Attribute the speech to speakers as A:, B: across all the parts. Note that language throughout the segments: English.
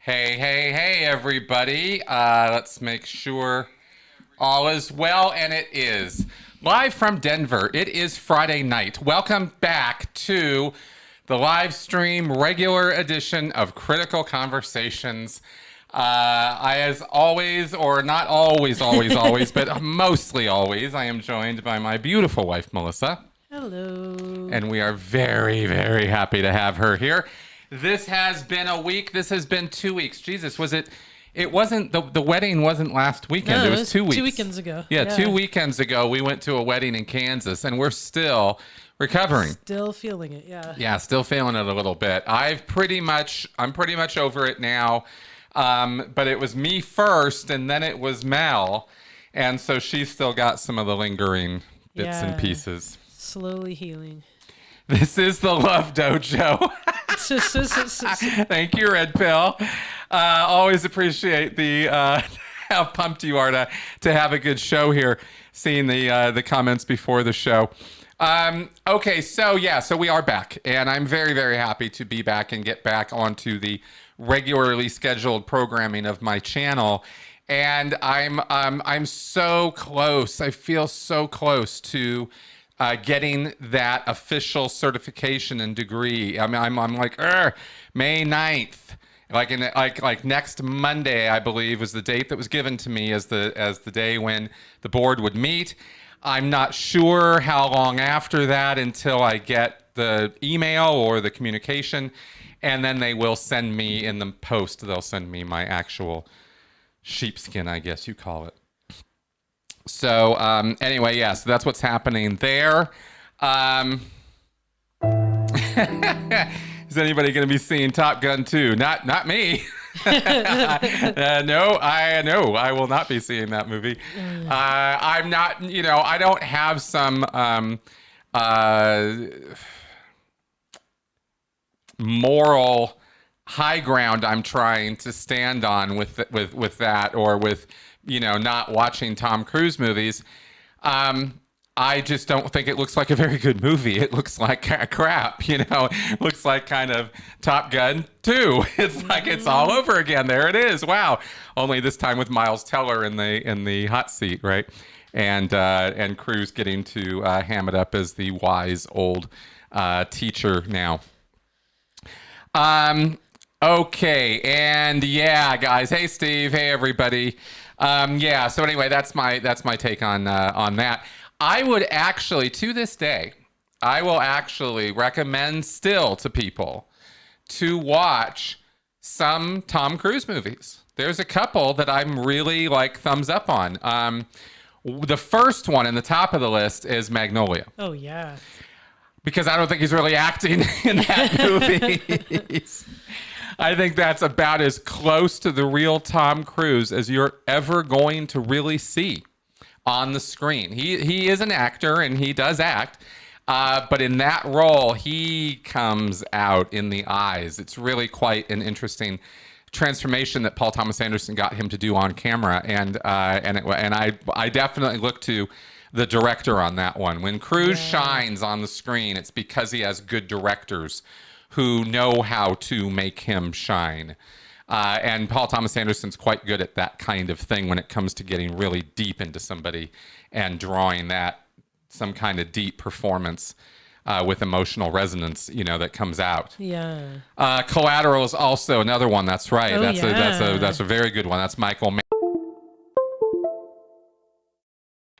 A: Hey, hey, hey, everybody. Let's make sure all is well, and it is. Live from Denver, it is Friday night. Welcome back to the live stream regular edition of Critical Conversations. As always, or not always, but mostly always, I am joined by my beautiful wife, Melissa.
B: Hello.
A: And we are very, very happy to have her here. This has been a week. This has been 2 weeks. Jesus, was it? It wasn't, the wedding wasn't last weekend.
B: No,
A: it was 2 weeks.
B: 2 weekends ago.
A: Yeah, 2 weekends ago, we went to a wedding in Kansas, and we're still recovering.
B: Still feeling it, yeah.
A: Yeah, still feeling it a little bit. I'm pretty much over it now. But it was me first, and then it was Mel. And so she's still got some of the lingering bits and pieces.
B: Slowly healing.
A: This is the Love Dojo. Thank you, Red Pill. Always appreciate the how pumped you are to have a good show here. Seeing the comments before the show. Okay, so we are back, and I'm very, very happy to be back and get back onto the regularly scheduled programming of my channel. And I'm so close. I feel so close to getting that official certification and degree. I mean, I'm like, May 9th. Like next Monday, I believe, was the date that was given to me as the day when the board would meet. I'm not sure how long after that until I get the email or the communication, and then they will send me in the post. They'll send me my actual sheepskin, I guess you call it. So anyway, so that's what's happening there. Is anybody going to be seeing Top Gun 2? Not me. No, I will not be seeing that movie. I'm not, I don't have some moral high ground I'm trying to stand on with that, or with not watching Tom Cruise movies. I just don't think it looks like a very good movie. It looks like crap, It looks like kind of Top Gun 2. It's like it's all over again. There it is. Wow. Only this time with Miles Teller in the hot seat, right? And Cruise getting to ham it up as the wise old teacher now. Okay, and guys. Hey, Steve. Hey, everybody. So anyway, that's my take on that. I would actually, to this day, I will actually recommend still to people to watch some Tom Cruise movies. There's a couple that I'm really thumbs up on. The first one in the top of the list is Magnolia.
B: Oh, yeah.
A: Because I don't think he's really acting in that movie. I think that's about as close to the real Tom Cruise as you're ever going to really see on the screen. He is an actor, and he does act, but in that role, he comes out in the eyes. It's really quite an interesting transformation that Paul Thomas Anderson got him to do on camera, and I definitely look to the director on that one. When Cruise shines on the screen, it's because he has good directors who know how to make him shine. And Paul Thomas Anderson's quite good at that kind of thing when it comes to getting really deep into somebody and drawing that some kind of deep performance with emotional resonance, that comes out.
B: Yeah.
A: Collateral is also another one. That's right.
B: Oh,
A: That's a very good one. That's Michael Mann.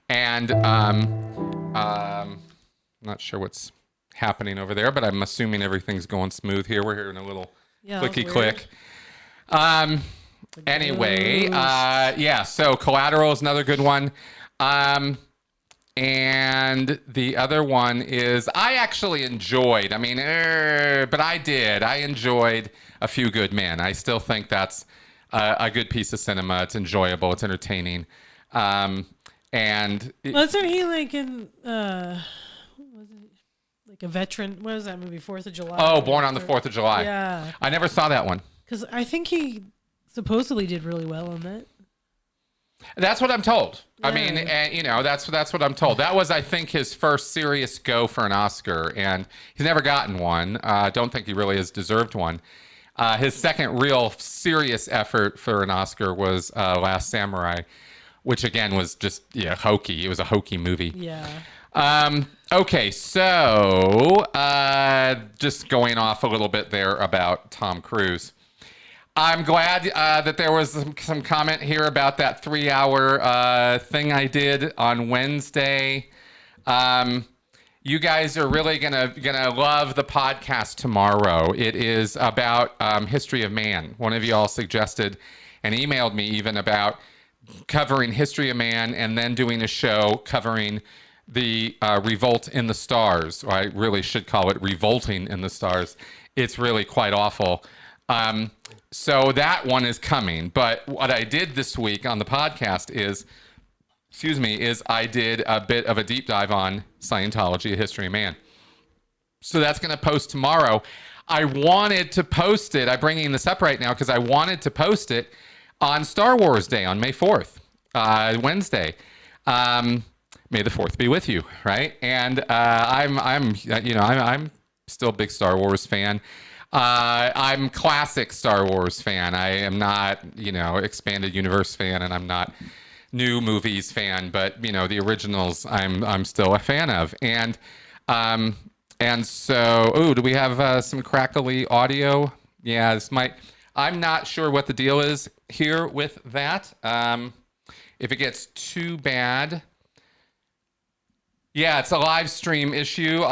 A: And not sure what's happening over there, but I'm assuming everything's going smooth here. We're hearing a little clicky click. Anyway, so Collateral is another good one. And the other one is, I actually enjoyed, but I enjoed A Few Good Men. I still think that's a good piece of cinema. It's enjoyable. It's entertaining.
B: Wasn't he in, was it like a veteran? What was that movie? 4th of July?
A: Oh, Born on the 4th of July.
B: Yeah.
A: I never saw that one.
B: Because I think he supposedly did really well on that.
A: That's what I'm told.
B: Yeah.
A: That's what I'm told. That was, I think, his first serious go for an Oscar, and he's never gotten one. I don't think he really has deserved one. His second real serious effort for an Oscar was Last Samurai, which again was just hokey. It was a hokey movie.
B: Yeah.
A: Okay, so just going off a little bit there about Tom Cruise. I'm glad that there was some comment here about that 3-hour thing I did on Wednesday. You guys are really gonna love the podcast tomorrow. It is about history of man. One of you all suggested and emailed me even about covering history of man and then doing a show covering the revolt in the stars. Or I really should call it revolting in the stars. It's really quite awful. So that one is coming. But what I did this week on the podcast is I did a bit of a deep dive on Scientology, a history of man. So that's going to post tomorrow. I wanted to post it. I'm bringing this up right now because I wanted to post it on Star Wars Day on May 4th, Wednesday. May the 4th be with you, right? And I'm still a big Star Wars fan. I'm classic Star Wars fan. I am not, expanded universe fan, and I'm not new movies fan. But the originals, I'm still a fan of. And so, do we have some crackly audio? Yeah, I'm not sure what the deal is here with that. If it gets too bad. Yeah, it's a live stream issue.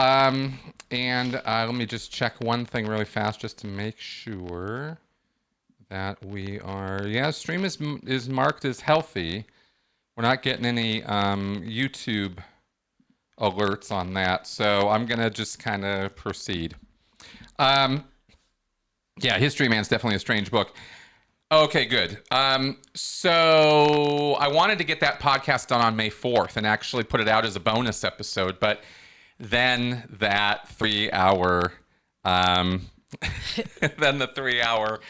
A: And let me just check one thing really fast just to make sure that we are... Yeah, stream is marked as healthy. We're not getting any YouTube alerts on that. So I'm going to just kind of proceed. Yeah, History of Man's definitely a strange book. Okay, good. So I wanted to get that podcast done on May 4th and actually put it out as a bonus episode, but then that 3-hour, then the 3-hour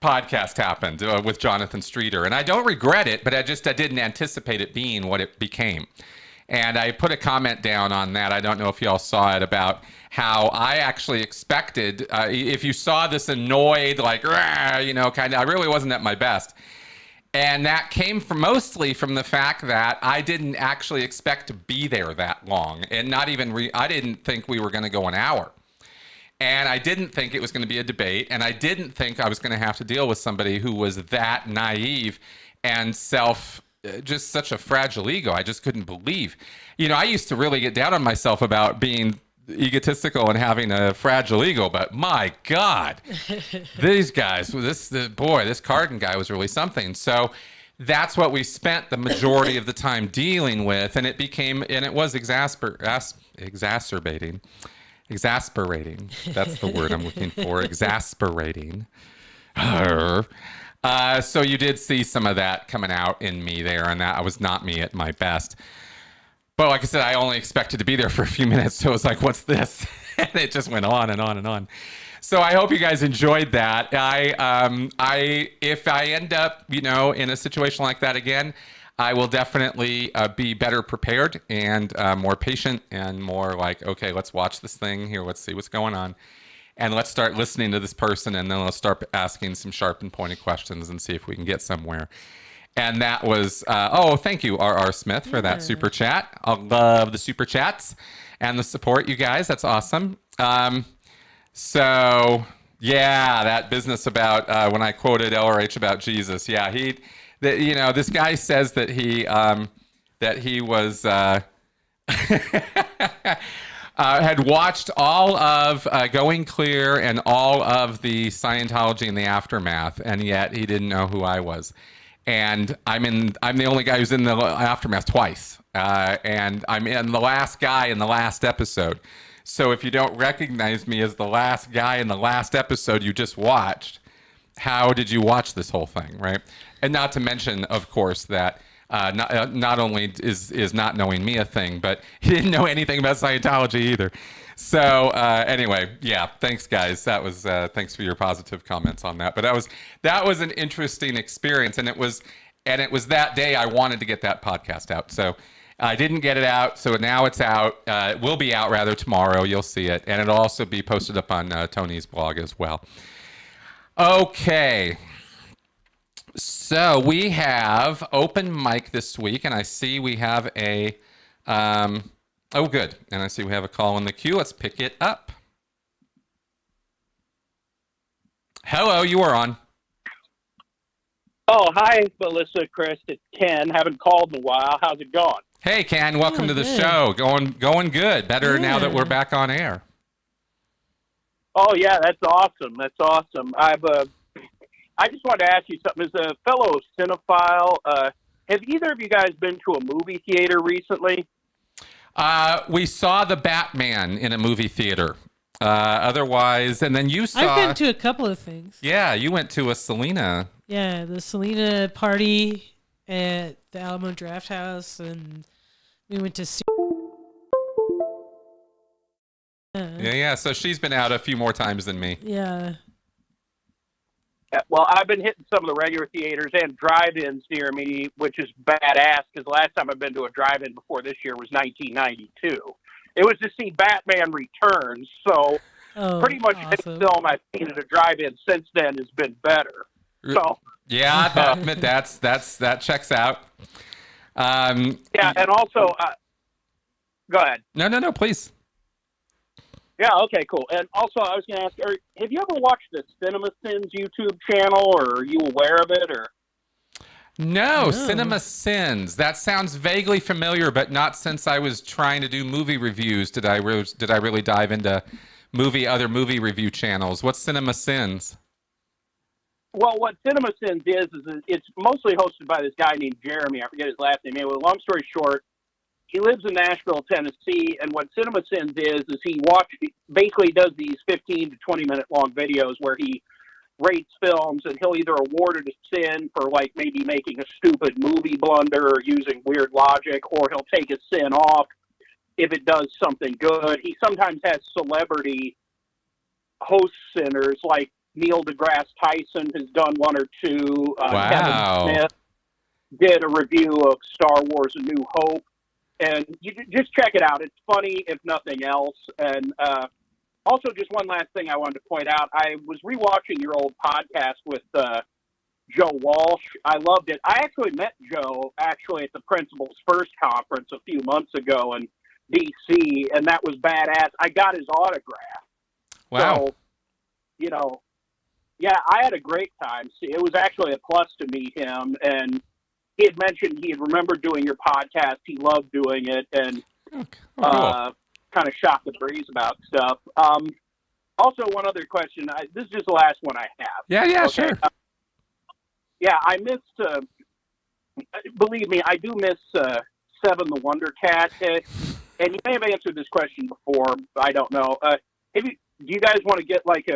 A: podcast happened with Jonathan Streeter. And I don't regret it, but I didn't anticipate it being what it became. And I put a comment down on that. I don't know if y'all saw it, about how I actually expected, if you saw this annoyed, like, kind of, I really wasn't at my best. And that came mostly from the fact that I didn't actually expect to be there that long. And not even, I didn't think we were going to go an hour. And I didn't think it was going to be a debate. And I didn't think I was going to have to deal with somebody who was that naive and just such a fragile ego. I just couldn't believe. I used to really get down on myself about being egotistical and having a fragile ego, but my God, these guys, this Cardin guy was really something. So that's what we spent the majority of the time dealing with, and it was exasperating. That's the word I'm looking for. Exasperating. So you did see some of that coming out in me there, and that was not me at my best. But like I said, I only expected to be there for a few minutes, so it was like, what's this? And it just went on and on and on. So I hope you guys enjoyed that. If I end up, in a situation like that again, I will definitely be better prepared and more patient and more like, okay, let's watch this thing here. Let's see what's going on. And let's start listening to this person, and then let's start asking some sharp and pointed questions and see if we can get somewhere. And that was, thank you, R.R. Smith, for that super chat. I love the super chats and the support, you guys. That's awesome. So, yeah, that business about when I quoted LRH about Jesus. Yeah, this guy says that he was... had watched all of Going Clear and all of the Scientology and the Aftermath, and yet he didn't know who I was. And I'm the only guy who's in the Aftermath twice, and I'm in the last guy in the last episode. So if you don't recognize me as the last guy in the last episode you just watched, how did you watch this whole thing, right? And not to mention, of course, that not only is not knowing me a thing, but he didn't know anything about Scientology either. So anyway, yeah, thanks guys. That was thanks for your positive comments on that. But that was an interesting experience, and it was that day I wanted to get that podcast out. So I didn't get it out, so now it's out. It will be out rather tomorrow. You'll see it, and it'll also be posted up on Tony's blog as well. Okay. So we have open mic this week, and I see we have a, oh, good. And I see we have a call in the queue. Let's pick it up. Hello, you are on.
C: Oh, hi, Melissa, Chris, it's Ken. Haven't called in a while. How's it going?
A: Hey, Ken. Welcome to the show. Going good. Better now that we're back on air.
C: Oh, yeah, that's awesome. That's awesome. I just wanted to ask you something. As a fellow cinephile, have either of you guys been to a movie theater recently?
A: We saw the Batman in a movie theater. Otherwise, and then you saw...
B: I've been to a couple of things.
A: Yeah, you went to a Selena.
B: Yeah, the Selena party at the Alamo Draft House, and we went to see...
A: Yeah. So she's been out a few more times than me.
B: Yeah.
C: Well, I've been hitting some of the regular theaters and drive-ins near me, which is badass, because the last time I've been to a drive-in before this year was 1992. It was to see Batman Returns, so pretty much any film I've seen at a drive-in since then has been better. So
A: yeah, that checks out.
C: Yeah, and also, go ahead.
A: No, please.
C: Yeah, okay, cool. And also, I was going to ask, have you ever watched the CinemaSins YouTube channel, or are you aware of it, or?
A: No, CinemaSins. That sounds vaguely familiar, but not since I was trying to do movie reviews did I really dive into other movie review channels. What's CinemaSins?
C: Well, what CinemaSins is it's mostly hosted by this guy named Jeremy. I forget his last name. Anyway, long story short, he lives in Nashville, Tennessee, and what CinemaSins is he basically does these 15 to 20 minute long videos where he rates films, and he'll either award it a sin for like maybe making a stupid movie blunder or using weird logic, or he'll take a sin off if it does something good. He sometimes has celebrity host sinners, like Neil deGrasse Tyson has done one or two.
A: Wow.
C: Kevin Smith did a review of Star Wars: A New Hope. And you just check it out. It's funny, if nothing else. And also, just one last thing I wanted to point out. I was rewatching your old podcast with Joe Walsh. I loved it. I actually met Joe at the Principal's First conference a few months ago in D.C., and that was badass. I got his autograph.
A: Wow.
C: So, yeah, I had a great time. See, it was actually a plus to meet him, and he had mentioned he had remembered doing your podcast. He loved doing it, and kind of shot the breeze about stuff. Also, one other question. This is just the last one I have.
A: Yeah, okay? Sure.
C: Yeah, I missed, believe me, I do miss Seven the Wonder Cat. And you may have answered this question before. I don't know. Do you guys want to get like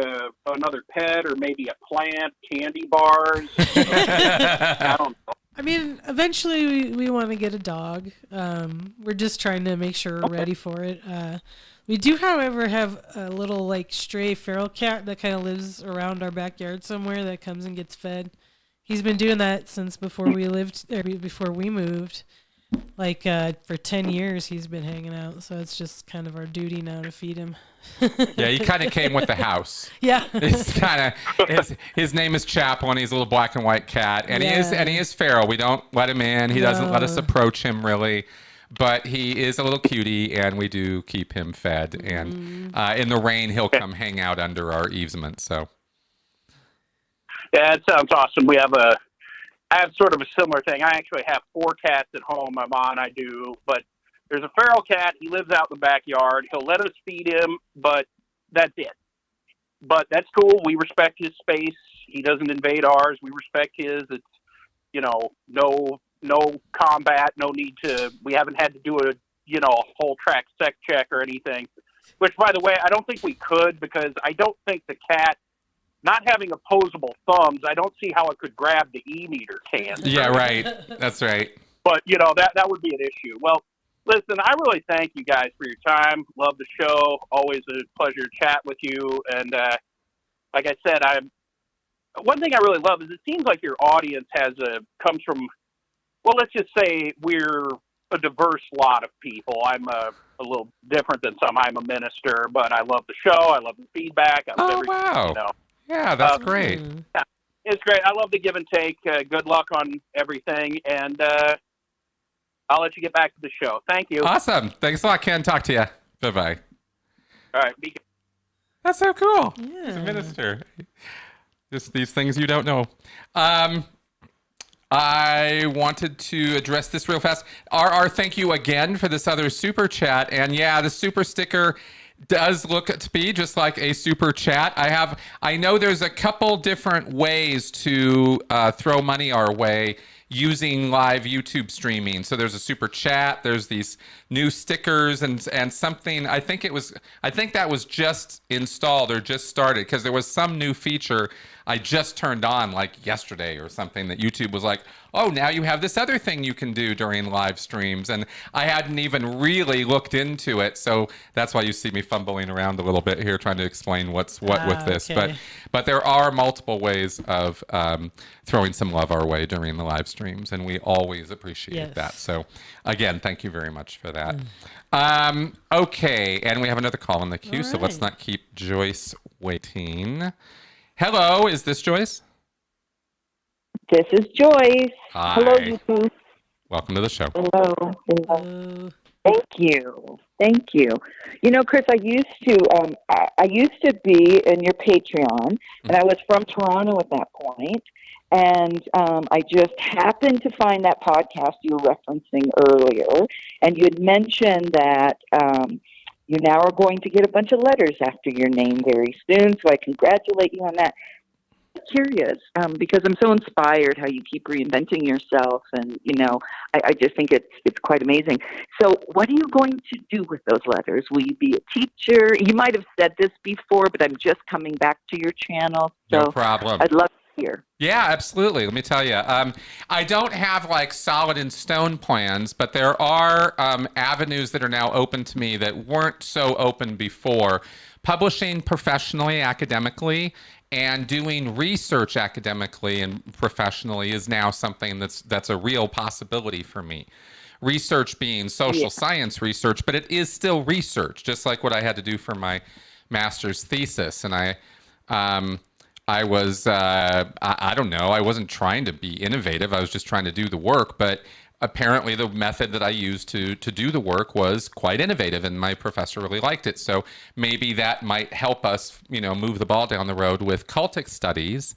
C: another pet, or maybe a plant, candy bars? I don't know.
B: I mean, eventually we want to get a dog. We're just trying to make sure we're ready for it. We do, however, have a little like stray feral cat that kind of lives around our backyard somewhere that comes and gets fed. He's been doing that since before we moved. Like for 10 years he's been hanging out, so it's just kind of our duty now to feed him.
A: Yeah, he kind of came with the house.
B: Yeah.
A: It's kind of his name is Chaplin. He's a little black and white cat, and he is feral. We don't let him in. He doesn't let us approach him really, but he is a little cutie, and we do keep him fed. And in the rain, he'll come hang out under our easement. So
C: yeah, that sounds awesome. I have sort of a similar thing. I actually have 4 cats at home. My mom and I do, but there's a feral cat. He lives out in the backyard. He'll let us feed him, but that's it. But that's cool. We respect his space. He doesn't invade ours. We respect his. It's, no combat, no need to, we haven't had to do a whole track sec check or anything, which, by the way, I don't think we could, because I don't think the cat, not having opposable thumbs, I don't see how it could grab the e-meter can.
A: Yeah, right. That's right.
C: But, that would be an issue. Well, listen, I really thank you guys for your time. Love the show. Always a pleasure to chat with you. And like I said, one thing I really love is it seems like your audience comes from, well, let's just say we're a diverse lot of people. I'm a little different than some. I'm a minister, but I love the show. I love the feedback.
A: Wow. Yeah, that's great.
C: Yeah, it's great. I love the give and take. Good luck on everything, and I'll let you get back to the show. Thank you.
A: Awesome. Thanks a lot, Ken. Talk to you. Bye-bye.
C: All right. Be good.
A: That's so cool.
B: Yeah.
A: He's a minister. Just these things you don't know. I wanted to address this real fast. RR, thank you again for this other super chat. And yeah, the super sticker does look to be just like a super chat. I know there's a couple different ways to throw money our way using live YouTube streaming. So there's a super chat, there's these new stickers and something. I think that was just installed or just started because there was some new feature I just turned on like yesterday or something that YouTube was like, oh, now you have this other thing you can do during live streams. And I hadn't even really looked into it. So that's why you see me fumbling around a little bit here trying to explain what's what with this.
B: Okay.
A: But there are multiple ways of throwing some love our way during the live streams. And we always appreciate that. So again, thank you very much for that. Okay. And we have another call in the queue. So let's not keep Joyce waiting. Hello, is this Joyce?
D: This is Joyce.
A: Hi.
D: Hello, you.
A: Welcome to the show.
D: Hello. Thank you. Thank you. You know, Chris, I used to be in your Patreon, and I was from Toronto at that point, and I just happened to find that podcast you were referencing earlier, and you had mentioned that you now are going to get a bunch of letters after your name very soon, so I congratulate you on that. I'm curious, because I'm so inspired how you keep reinventing yourself, and, you know, I just think it's quite amazing. So what are you going to do with those letters? Will you be a teacher? You might have said this before, but I'm just coming back to your channel, so
A: no problem.
D: I'd love to hear.
A: Yeah, absolutely. Let me tell you. I don't have like solid in stone plans, but there are avenues that are now open to me that weren't so open before. Publishing professionally, academically, and doing research academically and professionally is now something that's a real possibility for me. Research being social science research, but it is still research, just like what I had to do for my master's thesis. And I was, I don't know, I wasn't trying to be innovative. I was just trying to do the work. But apparently the method that I used to do the work was quite innovative, and my professor really liked it. So maybe that might help us, you know, move the ball down the road with cultic studies.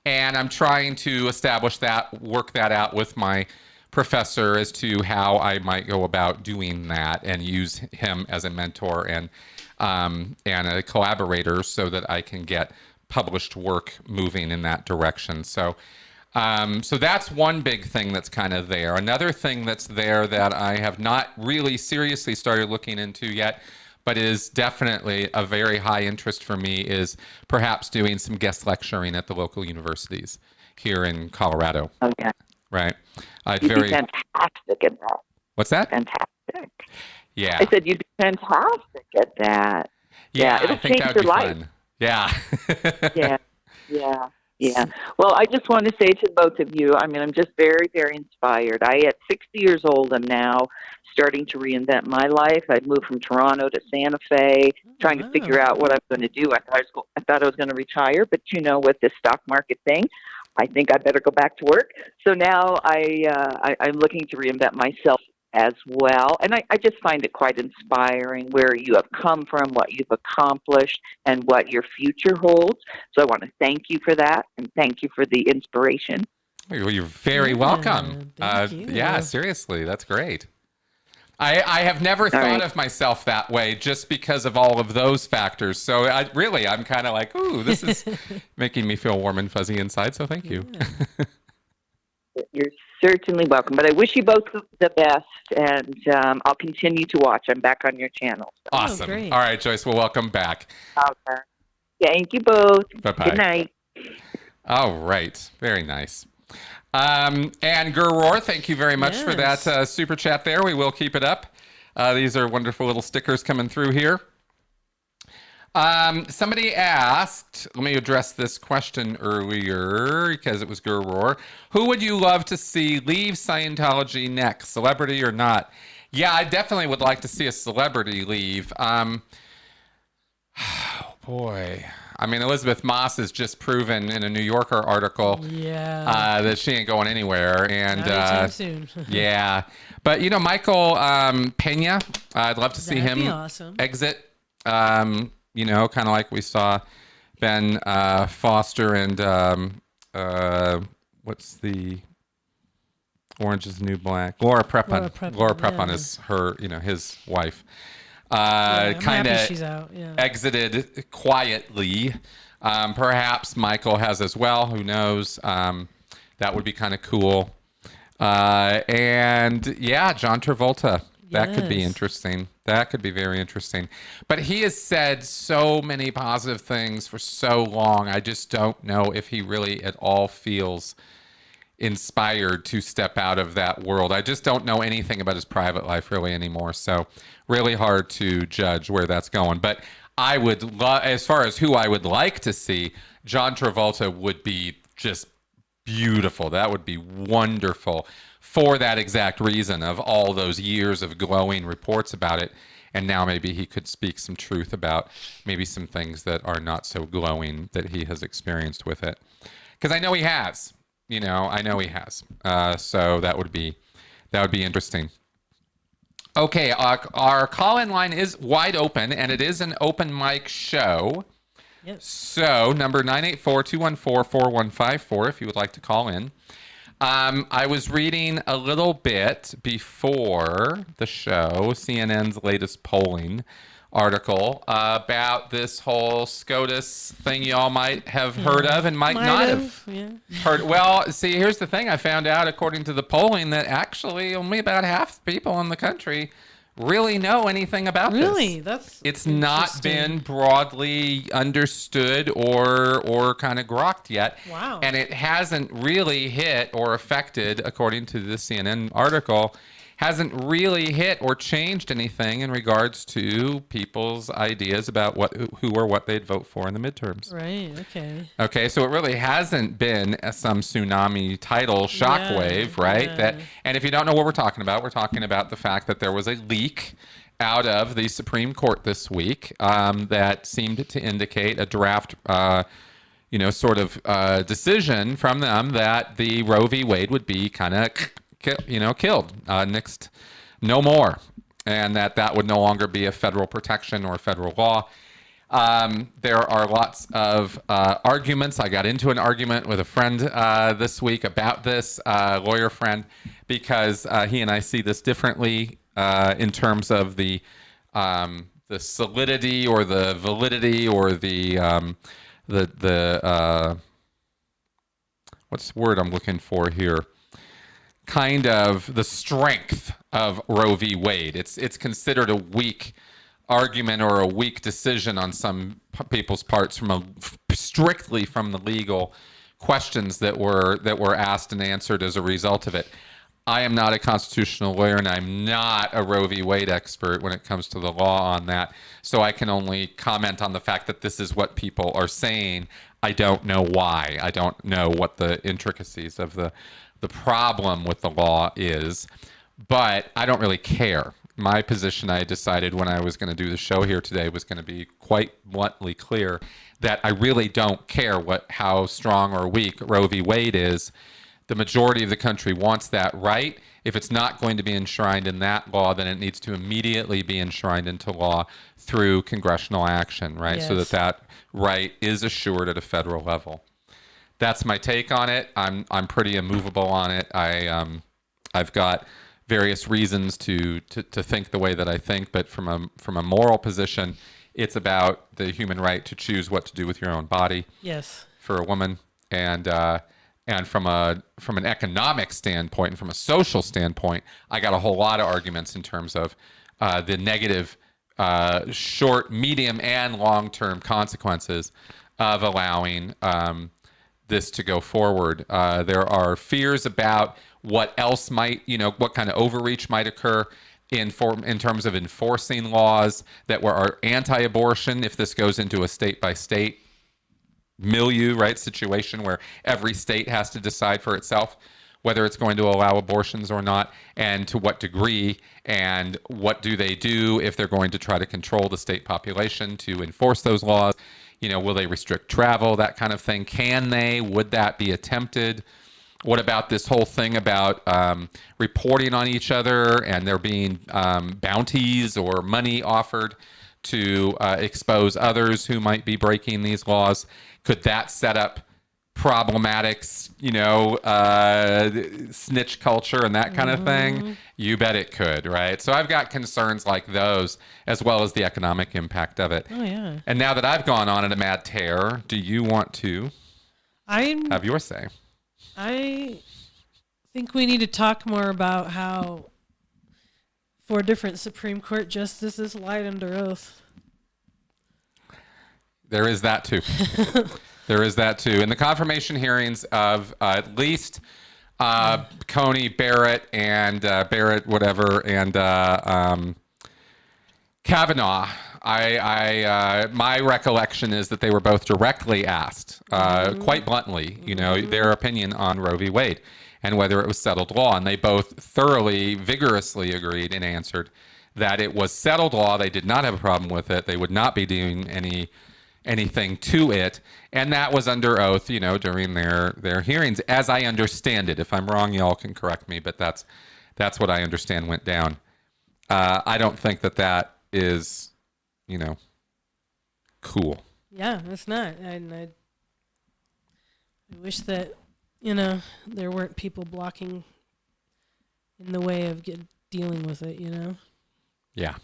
A: And I'm trying to establish that, work that out with my professor as to how I might go about doing that and use him as a mentor and a collaborator so that I can get published work moving in that direction. So that's one big thing that's kind of there. Another thing that's there that I have not really seriously started looking into yet, but is definitely a very high interest for me, is perhaps doing some guest lecturing at the local universities here in Colorado.
D: Okay.
A: Right.
D: You'd be fantastic at that.
A: What's that?
D: Fantastic.
A: Yeah.
D: I said you'd be fantastic at that.
A: Yeah,
D: it'll change your life.
A: Fun. Yeah.
D: Yeah. Well, I just want to say to both of you, I mean, I'm just very, very inspired. At 60 years old, I'm now starting to reinvent my life. I've moved from Toronto to Santa Fe, trying to figure out what I'm going to do. I thought I was going to retire, but, you know, with this stock market thing, I think I better go back to work. So now I'm looking to reinvent myself as well. And I just find it quite inspiring where you have come from, what you've accomplished, and what your future holds. So I want to thank you for that, and thank you for the inspiration.
A: Well, you're very welcome.
B: Thank you.
A: Yeah, seriously, that's great. I have never thought of myself that way just because of all of those factors. So I'm kind of like, ooh, this is making me feel warm and fuzzy inside. So thank you.
D: You're certainly welcome. But I wish you both the best, and I'll continue to watch. I'm back on your channel. So.
A: Awesome.
B: Great.
A: All right, Joyce, well, welcome back.
D: Okay. Thank you both.
A: Bye-bye.
D: Good night.
A: All right. Very nice. And Gurroar, thank you very much for that super chat there. We will keep it up. These are wonderful little stickers coming through here. Somebody asked, let me address this question earlier because it was Gurroar. Who would you love to see leave Scientology next, celebrity or not? Yeah, I definitely would like to see a celebrity leave. Oh boy. I mean, Elizabeth Moss has just proven in a New Yorker article that she ain't going anywhere. And
B: not anytime soon.
A: yeah. But, you know, Michael Pena, I'd love to see him exit. You know, kind of like we saw Ben Foster and what's the Orange is the New Black? Laura Prepon. Laura Prepon is her, you know, his wife. Kind of exited quietly. Perhaps Michael has as well. Who knows? That would be kind of cool. And yeah, John Travolta. That could be interesting. That could be very interesting. But he has said so many positive things for so long. I just don't know if he really at all feels inspired to step out of that world. I just don't know anything about his private life really anymore. So really hard to judge where that's going. But I would as far as who I would like to see, John Travolta would be just beautiful. That would be wonderful for that exact reason of all those years of glowing reports about it. And now maybe he could speak some truth about maybe some things that are not so glowing that he has experienced with it. Because I know he has. You know, I know he has. So that would be interesting. Okay, our call-in line is wide open, and it is an open mic show.
B: Yes.
A: So number 984-214-4154 if you would like to call in. I was reading a little bit before the show, CNN's latest polling article about this whole SCOTUS thing y'all might have heard of and might not have heard. Well, see, here's the thing. I found out, according to the polling, that actually only about half the people in the country really know anything about this.
B: Really?
A: It's not been broadly understood or kind of grokked yet.
B: Wow.
A: And it hasn't really hit or affected, according to the CNN article, hasn't really hit or changed anything in regards to people's ideas about who or what they'd vote for in the midterms.
B: Right, okay.
A: Okay, so it really hasn't been some tsunami tidal shockwave, right?
B: Yeah.
A: And if you don't know what we're talking about the fact that there was a leak out of the Supreme Court this week that seemed to indicate a draft decision from them that the Roe v. Wade would be kind of killed, nixed, no more, and that would no longer be a federal protection or federal law. There are lots of arguments. I got into an argument with a friend this week about this, lawyer friend, because he and I see this differently in terms of the solidity or the validity or the what's the word I'm looking for here? Kind of the strength of Roe v. Wade. It's considered a weak argument or a weak decision on some people's parts strictly from the legal questions that were asked and answered as a result of it. I am not a constitutional lawyer, and I'm not a Roe v. Wade expert when it comes to the law on that. So I can only comment on the fact that this is what people are saying. I don't know why. I don't know what the intricacies of the problem with the law is, but I don't really care. My position, I decided when I was going to do the show here today, was going to be quite bluntly clear that I really don't care how strong or weak Roe v. Wade is. The majority of the country wants that right. If it's not going to be enshrined in that law, then it needs to immediately be enshrined into law through congressional action, right? Yes. So that right is assured at a federal level. That's my take on it. I'm pretty immovable on it. I've got various reasons to think the way that I think, but from a moral position, it's about the human right to choose what to do with your own body.
B: Yes.
A: For a woman, and from an economic standpoint and from a social standpoint, I got a whole lot of arguments in terms of the negative short, medium, and long-term consequences of allowing this to go forward. There are fears about what else might, what kind of overreach might occur in terms of enforcing laws that are anti-abortion if this goes into a state-by-state milieu, right, situation where every state has to decide for itself whether it's going to allow abortions or not, and to what degree, and what do they do if they're going to try to control the state population to enforce those laws. Will they restrict travel, that kind of thing? Can they? Would that be attempted? What about this whole thing about reporting on each other and there being bounties or money offered to expose others who might be breaking these laws? Could that set up problematic, snitch culture and that kind of thing? You bet it could, right? So I've got concerns like those, as well as the economic impact of it.
B: Oh, yeah.
A: And now that I've gone on at a mad tear, do you want to have your say?
B: I think we need to talk more about how 4 different Supreme Court justices lied under oath.
A: There is that too. There is that too. In the confirmation hearings of at least Coney Barrett and Barrett, whatever, and Kavanaugh, my recollection is that they were both directly asked, quite bluntly, their opinion on Roe v. Wade and whether it was settled law. And they both thoroughly, vigorously agreed and answered that it was settled law. They did not have a problem with it. They would not be doing anything to it. And that was under oath, during their hearings, as I understand it. If I'm wrong, y'all can correct me, but that's what I understand went down. I don't think that is, cool.
B: Yeah, it's not. And I wish that, there weren't people blocking in the way of dealing with it,
A: Yeah.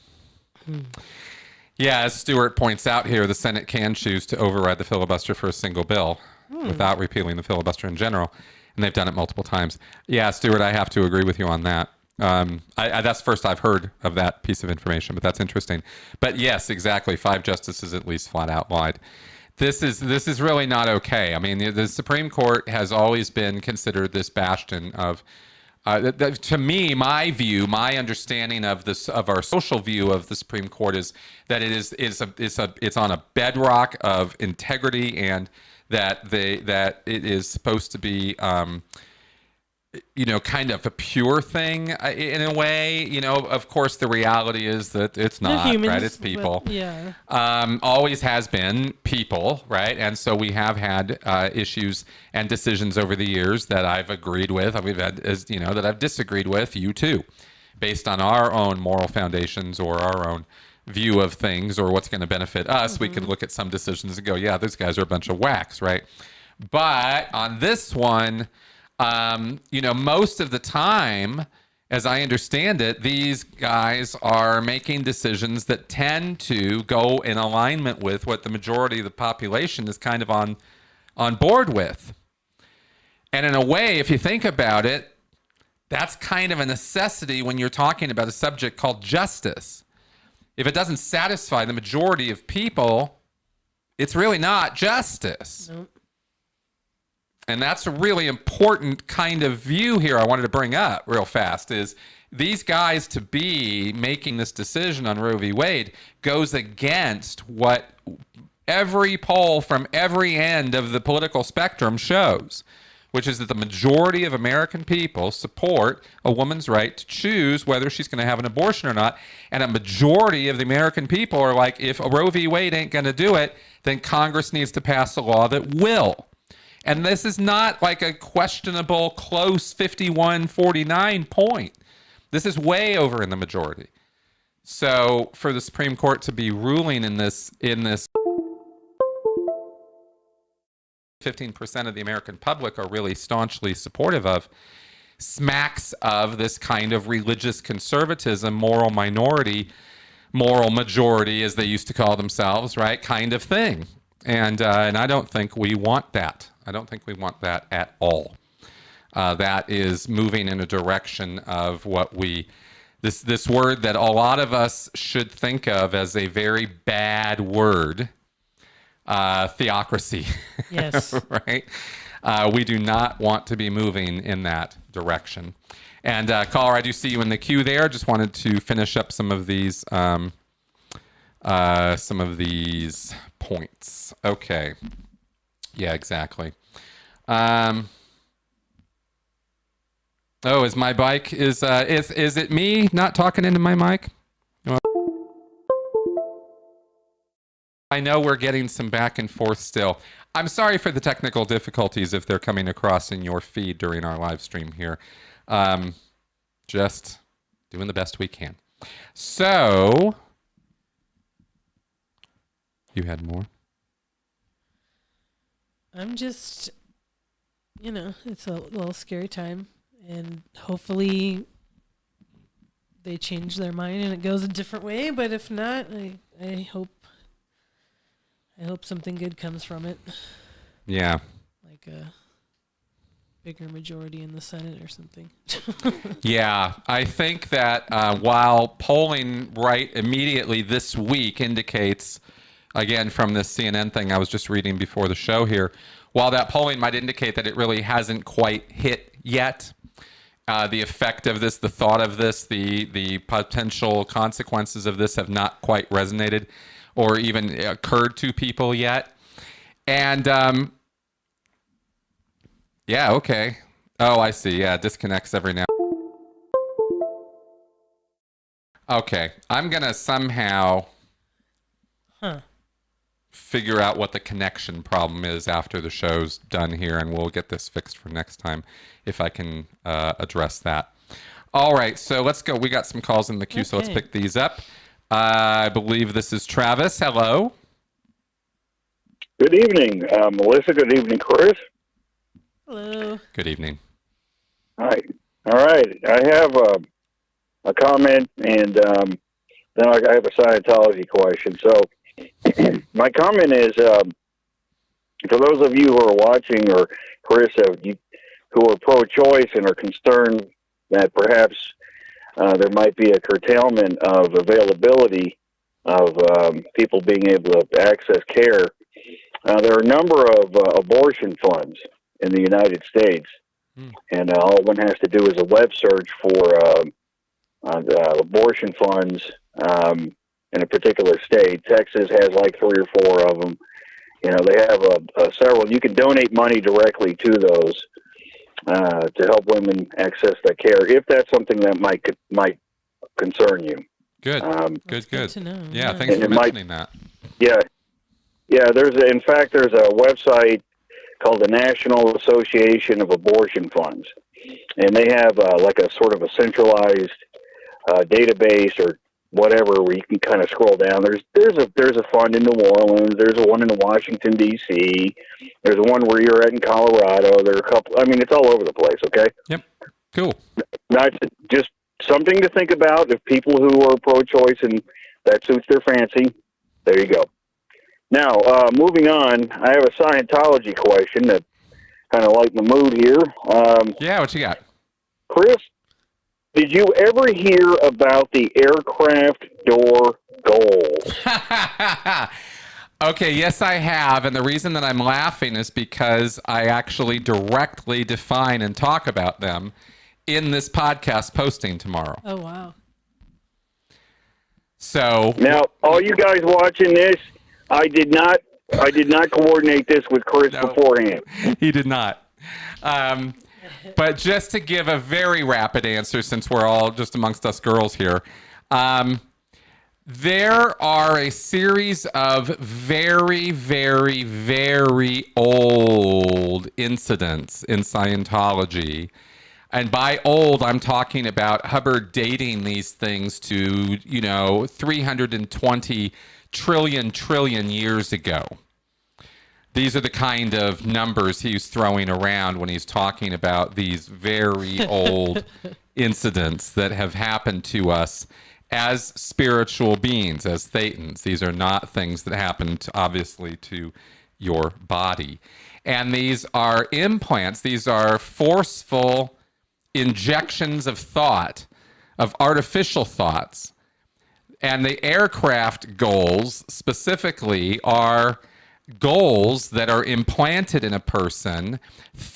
A: Yeah, as Stewart points out here, the Senate can choose to override the filibuster for a single bill without repealing the filibuster in general, and they've done it multiple times. Yeah, Stewart, I have to agree with you on that. That's the first I've heard of that piece of information, but that's interesting. But yes, exactly. 5 justices at least flat out lied. This is really not okay. I mean, the Supreme Court has always been considered this bastion of, to me, my view, my understanding of this, of our social view of the Supreme Court is that it's on a bedrock of integrity, and that it is supposed to be, kind of a pure thing in a way. Of course, the reality is that it's not,
B: humans,
A: right? It's people.
B: But, yeah.
A: Always has been people, right? And so we have had issues and decisions over the years that I've agreed with. We've had, that I've disagreed with. You too, based on our own moral foundations or our own view of things or what's going to benefit us. We can look at some decisions and go, yeah, those guys are a bunch of whacks, right? But on this one, most of the time, as I understand it, these guys are making decisions that tend to go in alignment with what the majority of the population is kind of on board with. And in a way, if you think about it, that's kind of a necessity when you're talking about a subject called justice. If it doesn't satisfy the majority of people, it's really not justice.
B: Nope.
A: And that's a really important kind of view here I wanted to bring up real fast, is these guys to be making this decision on Roe v. Wade goes against what every poll from every end of the political spectrum shows, which is that the majority of American people support a woman's right to choose whether she's going to have an abortion or not. And a majority of the American people are like, if Roe v. Wade ain't going to do it, then Congress needs to pass a law that will. And this is not like a questionable, close 51-49 point. This is way over in the majority. So for the Supreme Court to be ruling in this 15% of the American public are really staunchly supportive of, smacks of this kind of religious conservatism, moral minority, moral majority, as they used to call themselves, right, kind of thing. And I don't think we want that. I don't think we want that at all. That is moving in a direction of what this word that a lot of us should think of as a very bad word, theocracy.
B: Yes.
A: Right? We do not want to be moving in that direction. And caller, I do see you in the queue there. Just wanted to finish up some of these points. Okay. Yeah, exactly. Oh, is my mic, is it me not talking into my mic? I know we're getting some back and forth still. I'm sorry for the technical difficulties if they're coming across in your feed during our live stream here. Just doing the best we can. So, you had more?
B: I'm just, it's a little scary time, and hopefully they change their mind and it goes a different way. But if not, I hope something good comes from it.
A: Yeah.
B: Like a bigger majority in the Senate or something.
A: Yeah, I think that while polling right immediately this week indicates, again, from this CNN thing I was just reading before the show here, while that polling might indicate that it really hasn't quite hit yet, the effect of this, the thought of this, the potential consequences of this have not quite resonated or even occurred to people yet. And yeah, okay. Oh, I see. Yeah, disconnects every now. Okay, I'm gonna somehow figure out what the connection problem is after the show's done here, and we'll get this fixed for next time if I can address that. All right, so let's go. We got some calls in the queue, so let's pick these up. I believe this is Travis. Hello.
E: Good evening, Melissa. Good evening, Chris.
B: Hello.
A: Good evening.
E: Hi. All right. I have a comment, and then I have a Scientology question. So my comment is, for those of you who are watching, or Chris, who are pro-choice and are concerned that perhaps there might be a curtailment of availability of people being able to access care, there are a number of abortion funds in the United States. And all one has to do is a web search for abortion funds in a particular state. Texas has like 3 or 4 of them. They have several. You can donate money directly to those to help women access that care, if that's something that might concern you.
A: Good. Good
B: to know.
A: Yeah, thanks for mentioning that.
E: Yeah. There's a website called the National Association of Abortion Funds, and they have like a sort of a centralized database or whatever where you can kind of scroll down. There's a fund in New Orleans. There's one in Washington D.C. There's one where you're at in Colorado. There are a couple. I mean, it's all over the place. Okay.
A: Yep. Cool.
E: Not just something to think about if people who are pro-choice and that suits their fancy. There you go. Now, moving on, I have a Scientology question that kind of lighten the mood here.
A: Yeah, what you got?
E: Chris, did you ever hear about the aircraft door goals?
A: Okay, yes, I have. And the reason that I'm laughing is because I actually directly define and talk about them in this podcast posting tomorrow.
B: Oh, wow.
E: So now, all you guys watching this, I did not coordinate this with Chris beforehand.
A: He did not. But just to give a very rapid answer, since we're all just amongst us girls here, there are a series of very, very, very old incidents in Scientology. And by old, I'm talking about Hubbard dating these things to, 320 trillion years ago. These are the kind of numbers he's throwing around when he's talking about these very old incidents that have happened to us as spiritual beings, as thetans. These are not things that happened, obviously, to your body. And these are implants. These are forceful injections of thought, of artificial thoughts. And the aircraft goals specifically are goals that are implanted in a person.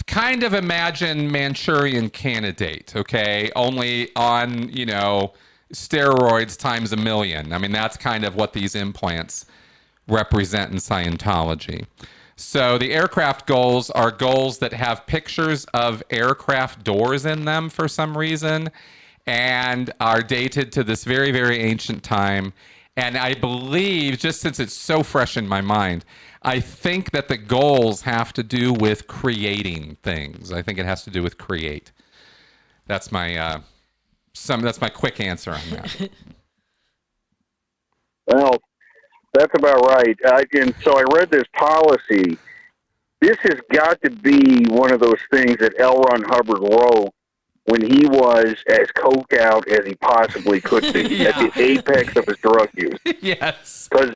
A: Kind of imagine Manchurian Candidate, okay? Only on, steroids times a million. I mean, that's kind of what these implants represent in Scientology. So the aircraft goals are goals that have pictures of aircraft doors in them for some reason, and are dated to this very, very ancient time. And I believe, just since it's so fresh in my mind, I think that the goals have to do with creating things. I think it has to do with create. That's my that's my quick answer on that.
E: Well, that's about right. And so I read this policy. This has got to be one of those things that L. Ron Hubbard wrote when he was as coked out as he possibly could be at the apex of his drug use.
A: Yes.
E: Because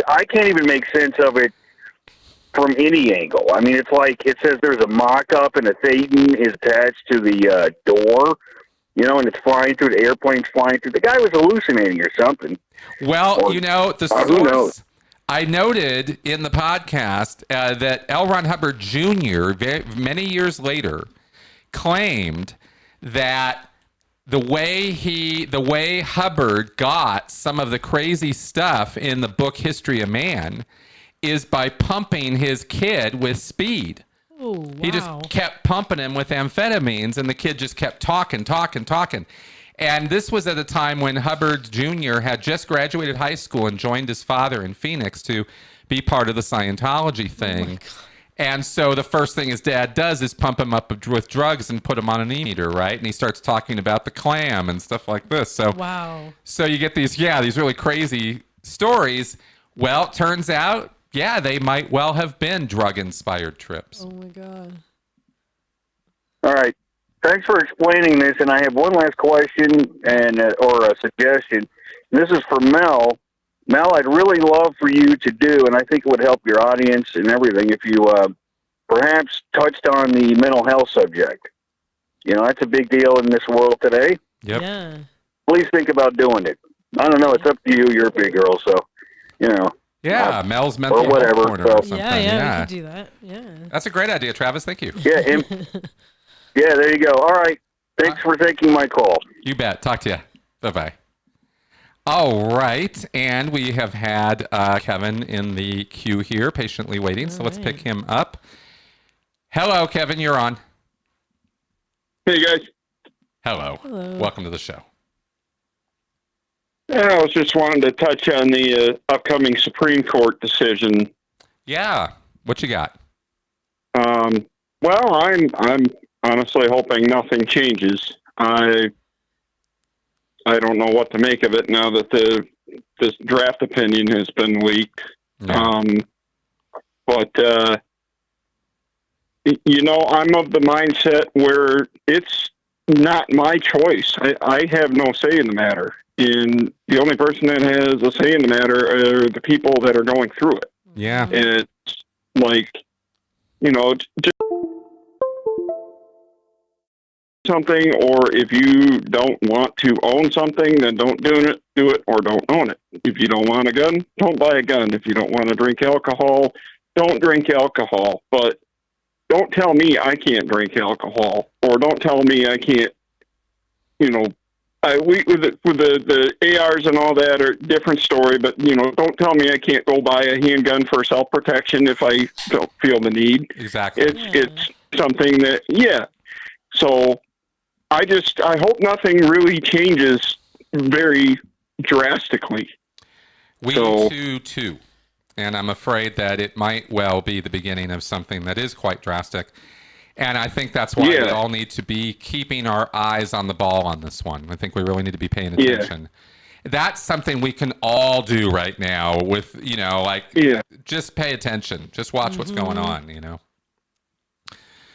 E: I can't even make sense of it from any angle. I mean, it's like it says there's a mock-up and a Thetan is attached to the door, and it's flying through, the airplane's flying through. The guy was hallucinating or something.
A: Well, the source,
E: who knows?
A: I noted in the podcast that L. Ron Hubbard Jr., many years later, claimed that the way Hubbard got some of the crazy stuff in the book History of Man is by pumping his kid with speed.
B: Oh, wow.
A: He just kept pumping him with amphetamines, and the kid just kept talking. And this was at a time when Hubbard Jr. had just graduated high school and joined his father in Phoenix to be part of the Scientology thing. And so the first thing his dad does is pump him up with drugs and put him on an e-meter, right? And he starts talking about the clam and stuff like this. So,
B: wow.
A: So you get these really crazy stories. Well, it turns out, they might well have been drug-inspired trips.
B: Oh, my God.
E: All right. Thanks for explaining this, and I have one last question or a suggestion. This is for Mel. Mel, I'd really love for you to do, and I think it would help your audience and everything, if you perhaps touched on the mental health subject. That's a big deal in this world today.
A: Yep.
B: Yeah.
E: Please think about doing it. I don't know. It's up to you. You're a big girl, so,
A: Yeah, Mel's mental
E: or whatever.
A: health corner or something.
B: Yeah, we could do that. Yeah.
A: That's a great idea, Travis. Thank you.
E: Yeah, yeah, there you go. All right. Thanks for taking my call.
A: You bet. Talk to you. Bye-bye. All right. And we have had Kevin in the queue here, patiently waiting. So let's pick him up. Hello, Kevin. You're on.
F: Hey, guys.
A: Hello. Welcome to the show.
F: I was just wanting to touch on the upcoming Supreme Court decision.
A: Yeah. What you got?
F: Well, I'm honestly hoping nothing changes. I don't know what to make of it now that this draft opinion has been leaked.
A: Yeah.
F: But I'm of the mindset where it's not my choice. I have no say in the matter. And the only person that has a say in the matter are the people that are going through it.
A: Yeah.
F: And it's like, just something, or if you don't want to own something, then don't do it or don't own it. If you don't want a gun, don't buy a gun. If you don't want to drink alcohol, don't drink alcohol. But don't tell me I can't drink alcohol, or don't tell me I can't, with the ARs and all that are a different story, but, don't tell me I can't go buy a handgun for self-protection if I don't feel the need.
A: Exactly.
F: It's something that, So I hope nothing really changes very drastically.
A: We do too. And I'm afraid that it might well be the beginning of something that is quite drastic. And I think that's why we all need to be keeping our eyes on the ball on this one. I think we really need to be paying attention. That's something we can all do right now with, just pay attention. Just watch what's going on,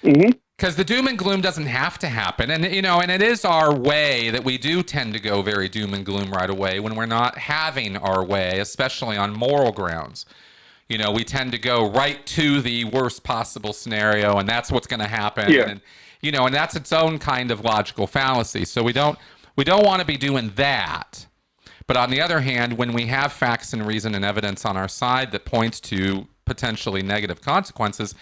A: Because the doom and gloom doesn't have to happen. And, and it is our way that we do tend to go very doom and gloom right away when we're not having our way, especially on moral grounds. We tend to go right to the worst possible scenario, and that's what's going to happen.
F: Yeah.
A: And, and that's its own kind of logical fallacy. So we don't want to be doing that. But on the other hand, when we have facts and reason and evidence on our side that points to potentially negative consequences,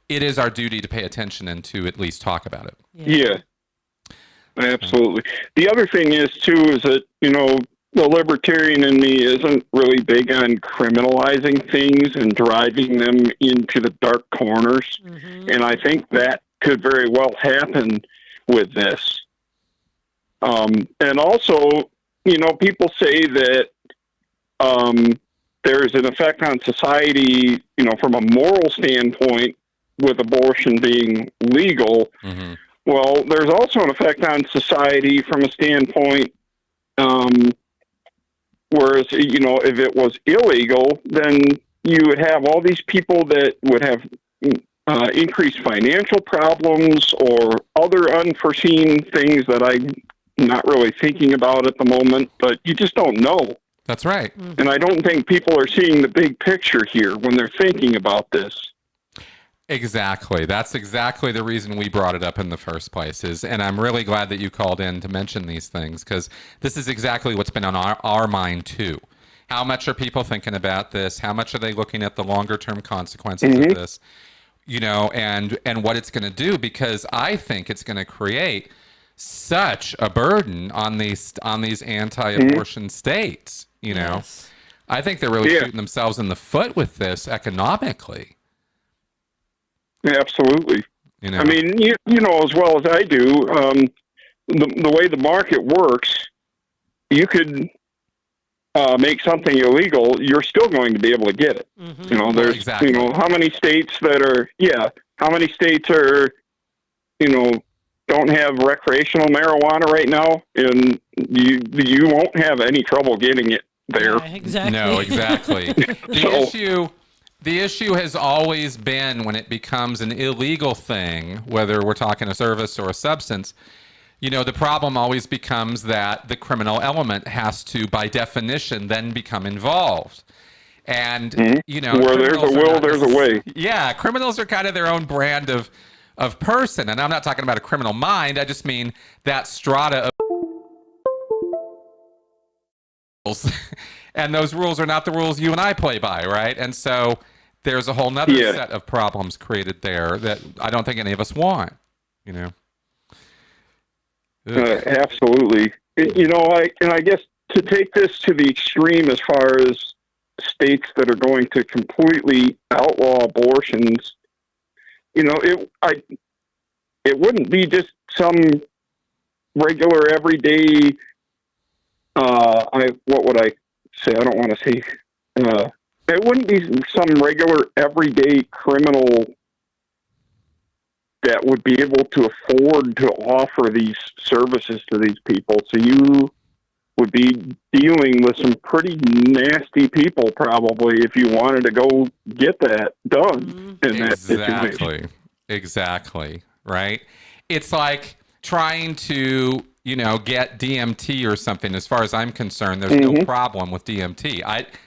A: it is our duty to pay attention and to at least talk about it.
F: Yeah, absolutely. The other thing is, too, is that, the libertarian in me isn't really big on criminalizing things and driving them into the dark corners. Mm-hmm. And I think that could very well happen with this. And also, people say that there's an effect on society, from a moral standpoint with abortion being legal.
A: Mm-hmm.
F: Well, there's also an effect on society from a standpoint, whereas, if it was illegal, then you would have all these people that would have increased financial problems or other unforeseen things that I'm not really thinking about at the moment, but you just don't know.
A: That's right.
F: And I don't think people are seeing the big picture here when they're thinking about this.
A: Exactly. That's exactly the reason we brought it up in the first place. And I'm really glad that you called in to mention these things, because this is exactly what's been on our mind too. How much are people thinking about this? How much are they looking at the longer term consequences of this? And what it's going to do, because I think it's going to create such a burden on these anti-abortion states.
B: Yes.
A: I think they're really shooting themselves in the foot with this economically.
F: Absolutely. I mean, you know as well as I do, the way the market works, you could make something illegal, you're still going to be able to get it.
B: Mm-hmm.
F: There's,
A: exactly.
F: How many states are, don't have recreational marijuana right now, and you won't have any trouble getting it there.
B: Yeah, exactly.
A: No, exactly. The issue has always been, when it becomes an illegal thing, whether we're talking a service or a substance, the problem always becomes that the criminal element has to, by definition, then become involved. And,
F: where there's a will, there's a way.
A: Yeah, criminals are kind of their own brand of person. And I'm not talking about a criminal mind. I just mean that strata of rules. And those rules are not the rules you and I play by, right? And so there's a whole nother set of problems created there that I don't think any of us want,
F: Absolutely. I guess to take this to the extreme as far as states that are going to completely outlaw abortions, it wouldn't be just some regular everyday, what would I say? I don't want to say, it wouldn't be some regular everyday criminal that would be able to afford to offer these services to these people. So you would be dealing with some pretty nasty people probably if you wanted to go get that done in that situation.
A: Exactly. Right. It's like trying to, get DMT or something. As far as I'm concerned, there's no problem with DMT.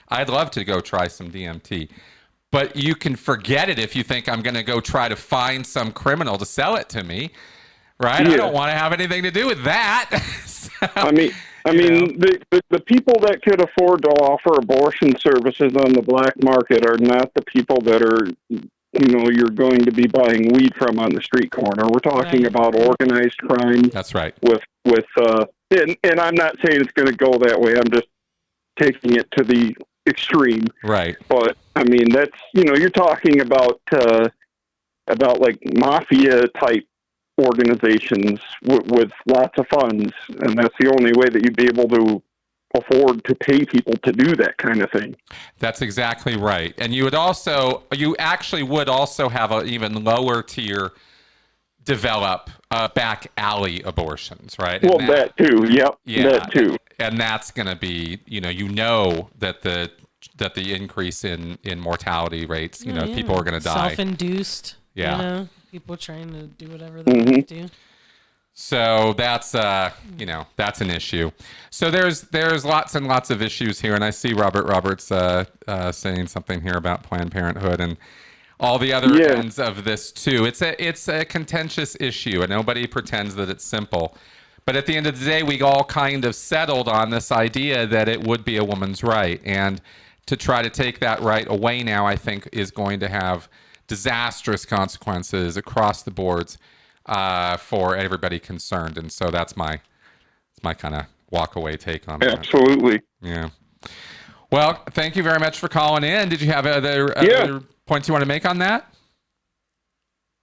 A: I'd love to go try some DMT. But you can forget it if you think I'm going to go try to find some criminal to sell it to me, right? Yeah. I don't want to have anything to do with that. So,
F: I mean, the people that could afford to offer abortion services on the black market are not the people that are, you're going to be buying weed from on the street corner. We're talking about organized crime.
A: That's right.
F: And I'm not saying it's going to go that way. I'm just taking it to the extreme,
A: right?
F: But I mean, that's you're talking about like mafia type organizations with lots of funds, and that's the only way that you'd be able to afford to pay people to do that kind of thing.
A: That's exactly right. And you actually would also have an even lower tier develop back alley abortions, right?
F: Well, that too. Yep.
A: Yeah.
F: That too.
A: And that's going to be, that the increase in mortality rates, people are going to die.
B: Self-induced.
A: Yeah.
B: People trying to do whatever they want to do.
A: So that's, that's an issue. So there's lots and lots of issues here. And I see Robert's saying something here about Planned Parenthood and all the other ends of this too. It's a contentious issue, and nobody pretends that it's simple. But at the end of the day, we all kind of settled on this idea that it would be a woman's right. And to try to take that right away now, I think, is going to have disastrous consequences across the boards for everybody concerned. And so that's my kind of walk away take on that.
F: Absolutely.
A: Yeah. Well, thank you very much for calling in. Did you have other points you want to make on that?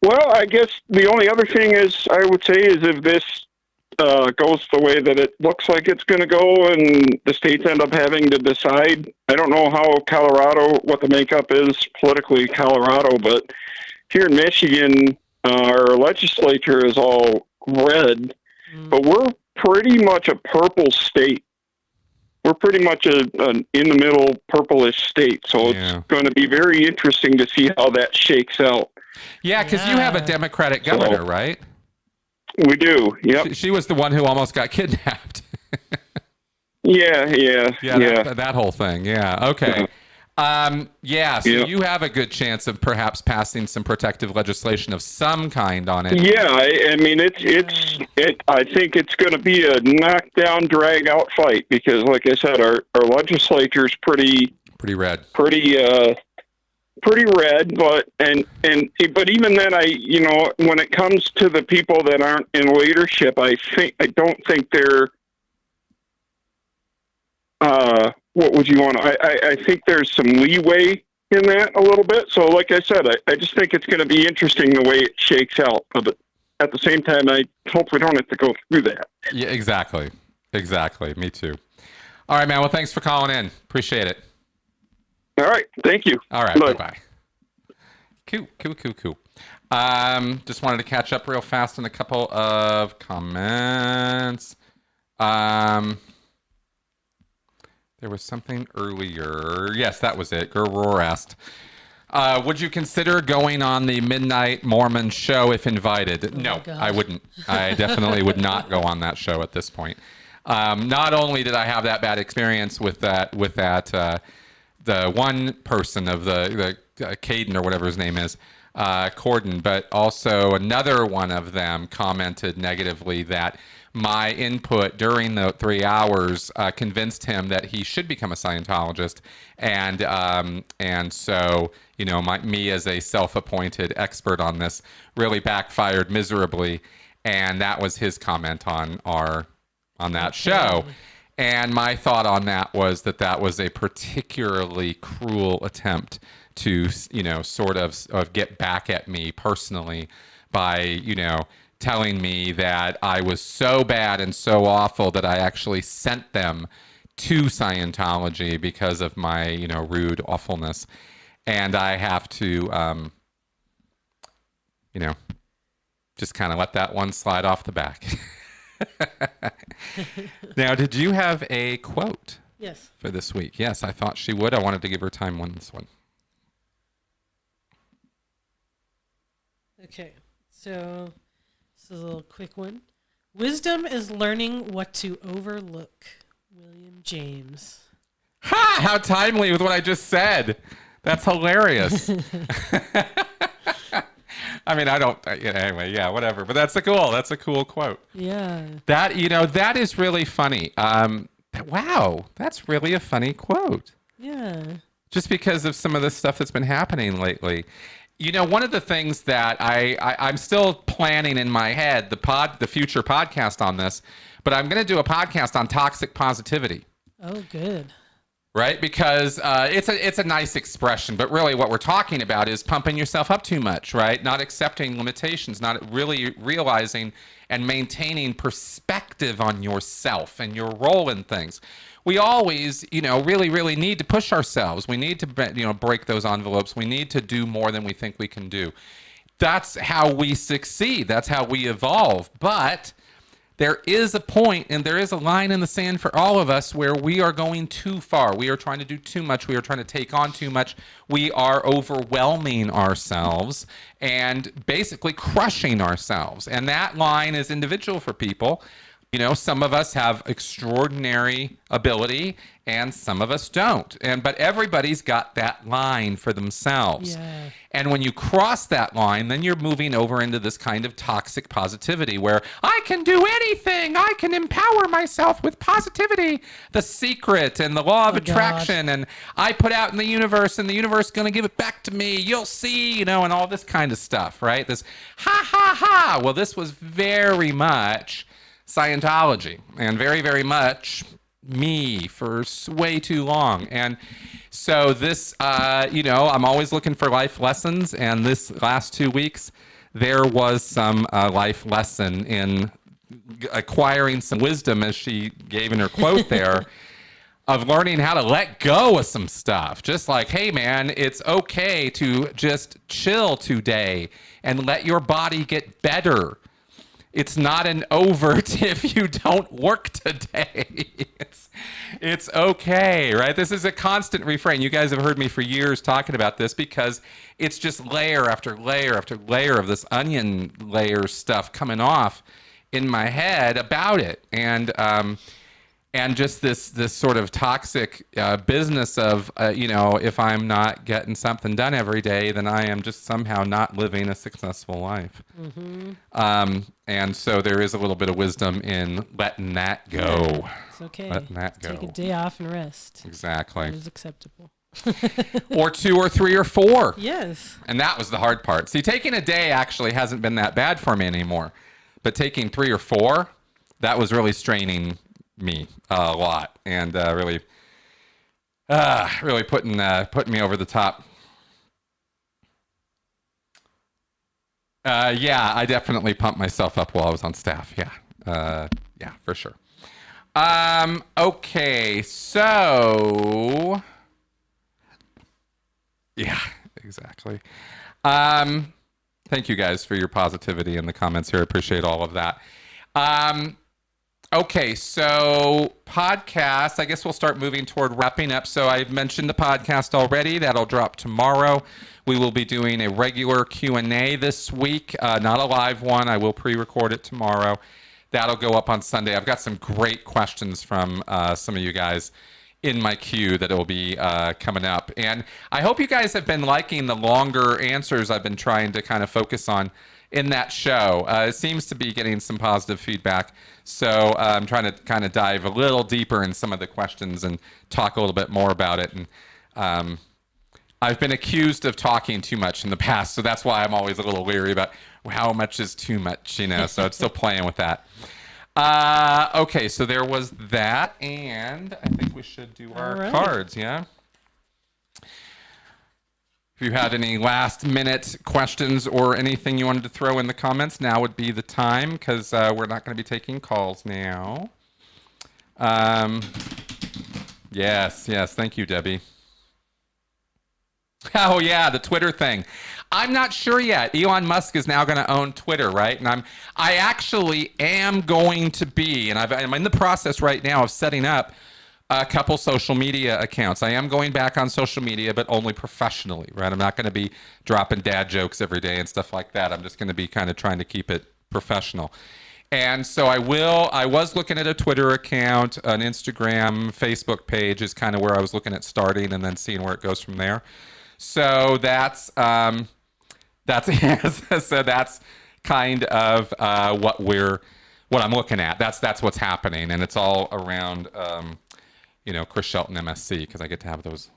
F: Well, I guess the only other thing I would say is if this goes the way that it looks like it's going to go, and the states end up having to decide. I don't know how Colorado, what the makeup is politically, Colorado, but here in Michigan, our legislature is all red, but we're pretty much a purple state. We're pretty much an in the middle purplish state, so it's going to be very interesting to see how that shakes out.
A: Yeah, because you have a Democratic governor, right?
F: We do. Yep.
A: She was the one who almost got kidnapped.
F: Yeah.
A: That whole thing. Yeah. Okay. So you have a good chance of perhaps passing some protective legislation of some kind on it.
F: Yeah, I mean, I think it's going to be a knockdown, drag out fight because, like I said, our legislature is pretty
A: red,
F: pretty red. But even then, when it comes to the people that aren't in leadership, I don't think they're. What would you want? I think there's some leeway in that a little bit. So, like I said, I just think it's going to be interesting the way it shakes out. But at the same time, I hope we don't have to go through that.
A: Yeah, exactly. Me too. All right, man. Well, thanks for calling in. Appreciate it.
F: All right. Thank you.
A: All right. Bye-bye. Cool. Just wanted to catch up real fast on a couple of comments. There was something earlier. Yes, that was it. Gerror asked, would you consider going on the Midnight Mormon show if invited? No, I wouldn't. I definitely would not go on that show at this point. Not only did I have that bad experience with that, the one person of the Caden or whatever his name is, Corden, but also another one of them commented negatively that my input during the 3 hours convinced him that he should become a Scientologist, and so me as a self-appointed expert on this really backfired miserably, and that was his comment on that show. And my thought on that was that was a particularly cruel attempt to sort of get back at me personally by telling me that I was so bad and so awful that I actually sent them to Scientology because of my, rude awfulness. And I have to, just kind of let that one slide off the back. Now, did you have a quote?
B: Yes.
A: For this week? Yes, I thought she would. I wanted to give her time on this one.
B: Okay, so this is a little quick one. Wisdom is learning what to overlook. William James.
A: Ha! How timely with what I just said. That's hilarious. I mean, I don't. Anyway, yeah, whatever. But that's a cool quote.
B: Yeah.
A: That is really funny. Wow, that's really a funny quote.
B: Yeah.
A: Just because of some of the stuff that's been happening lately. One of the things that I'm still planning in my head the future podcast on this, but I'm going to do a podcast on toxic positivity.
B: Oh, good.
A: Right? Because it's a nice expression, but really what we're talking about is pumping yourself up too much, right? Not accepting limitations, not really realizing and maintaining perspective on yourself and your role in things. We always, really, really need to push ourselves. We need to, break those envelopes. We need to do more than we think we can do. That's how we succeed. That's how we evolve. But there is a point and there is a line in the sand for all of us where we are going too far. We are trying to do too much. We are trying to take on too much. We are overwhelming ourselves and basically crushing ourselves. And that line is individual for people. Some of us have extraordinary ability and some of us don't. But everybody's got that line for themselves.
B: Yeah.
A: And when you cross that line, then you're moving over into this kind of toxic positivity where I can do anything. I can empower myself with positivity. The secret and the law of attraction. And I put out in the universe and the universe is going to give it back to me. You'll see, and all this kind of stuff, right? This ha, ha, ha. Well, this was very much Scientology and very, very much me for way too long. And so this, I'm always looking for life lessons. And this last 2 weeks, there was some life lesson in acquiring some wisdom, as she gave in her quote there, of learning how to let go of some stuff. Just like, hey, man, it's okay to just chill today and let your body get better. It's not an overt if you don't work today. It's okay, right? This is a constant refrain. You guys have heard me for years talking about this because it's just layer after layer after layer of this onion layer stuff coming off in my head about it. And just this sort of toxic business of, if I'm not getting something done every day, then I am just somehow not living a successful life. Mm-hmm. And so there is a little bit of wisdom in letting that go.
B: It's okay.
A: Letting that go.
B: Take a day off and rest.
A: Exactly.
B: It is acceptable.
A: Or 2 or 3 or 4.
B: Yes.
A: And that was the hard part. See, taking a day actually hasn't been that bad for me anymore. But taking 3 or 4, that was really straining me a lot, and really putting me over the top. Yeah, I definitely pumped myself up while I was on staff. Yeah, for sure. Okay, so yeah, exactly. Thank you guys for your positivity in the comments here. I appreciate all of that. Okay, so podcast, I guess we'll start moving toward wrapping up. So I've mentioned the podcast already. That'll drop tomorrow. We will be doing a regular Q&A this week, not a live one. I will pre-record it tomorrow. That'll go up on Sunday. I've got some great questions from some of you guys in my queue that will be coming up. And I hope you guys have been liking the longer answers I've been trying to kind of focus on in that show. It seems to be getting some positive feedback. So I'm trying to kind of dive a little deeper in some of the questions and talk a little bit more about it. And I've been accused of talking too much in the past. So that's why I'm always a little leery about how much is too much, so I'm still playing with that. Okay, so there was that. And I think we should do our cards, yeah? If you had any last minute questions or anything you wanted to throw in the comments, now would be the time, because we're not going to be taking calls now. Yes, thank you, Debbie. Oh yeah, the Twitter thing. I'm not sure yet. Elon Musk is now going to own Twitter, right? And I actually am going to be, and I'm in the process right now of setting up a couple social media accounts. I am going back on social media, but only professionally, right? I'm not going to be dropping dad jokes every day and stuff like that. I'm just going to be kind of trying to keep it professional. And so I was looking at a Twitter account, an Instagram, Facebook page is kind of where I was looking at starting and then seeing where it goes from there. So that's so that's kind of what I'm looking at. That's what's happening. And it's all around, Chris Shelton MSC, because I get to have those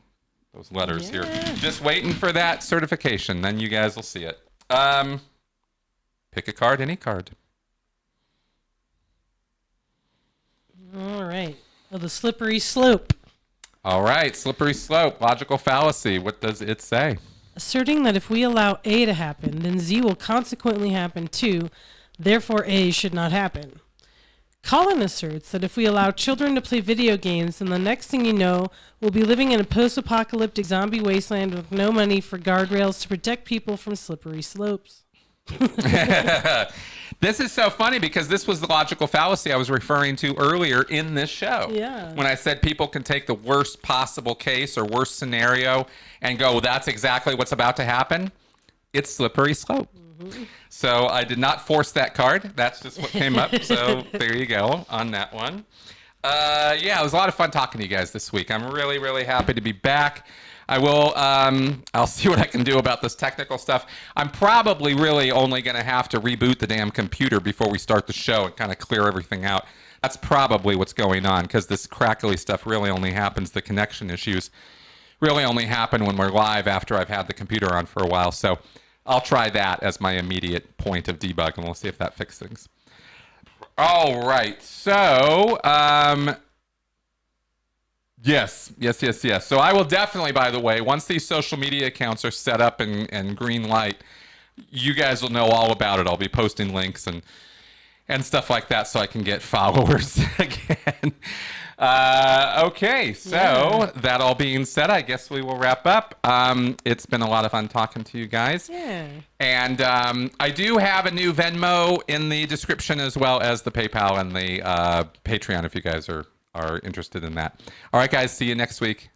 A: letters here. Just waiting for that certification. Then you guys will see it. Pick a card, any card.
B: All right. Well, the slippery slope.
A: All right, slippery slope, logical fallacy. What does it say?
B: Asserting that if we allow A to happen, then Z will consequently happen too. Therefore, A should not happen. Colin asserts that if we allow children to play video games, then the next thing you know, we'll be living in a post-apocalyptic zombie wasteland with no money for guardrails to protect people from slippery slopes.
A: This is so funny because this was the logical fallacy I was referring to earlier in this show.
B: Yeah.
A: When I said people can take the worst possible case or worst scenario and go, well, that's exactly what's about to happen. It's slippery slope. Mm-hmm. So I did not force that card. That's just what came up. So there you go on that one. It was a lot of fun talking to you guys this week. I'm really, really happy to be back. I will, I'll see what I can do about this technical stuff. I'm probably really only going to have to reboot the damn computer before we start the show and kind of clear everything out. That's probably what's going on, because this crackly stuff really only happens, the connection issues really only happen when we're live after I've had the computer on for a while. So I'll try that as my immediate point of debug, and we'll see if that fixes things. All right, so, Yes. So I will definitely, by the way, once these social media accounts are set up and green light, you guys will know all about it. I'll be posting links and and stuff like that so I can get followers again. Okay, so that all being said, I guess we will wrap up. It's been a lot of fun talking to you guys.
B: Yeah.
A: And I do have a new Venmo in the description, as well as the PayPal and the Patreon, if you guys are interested in that. All right, guys, see you next week.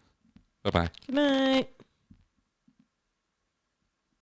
A: Bye-bye.
B: Good night.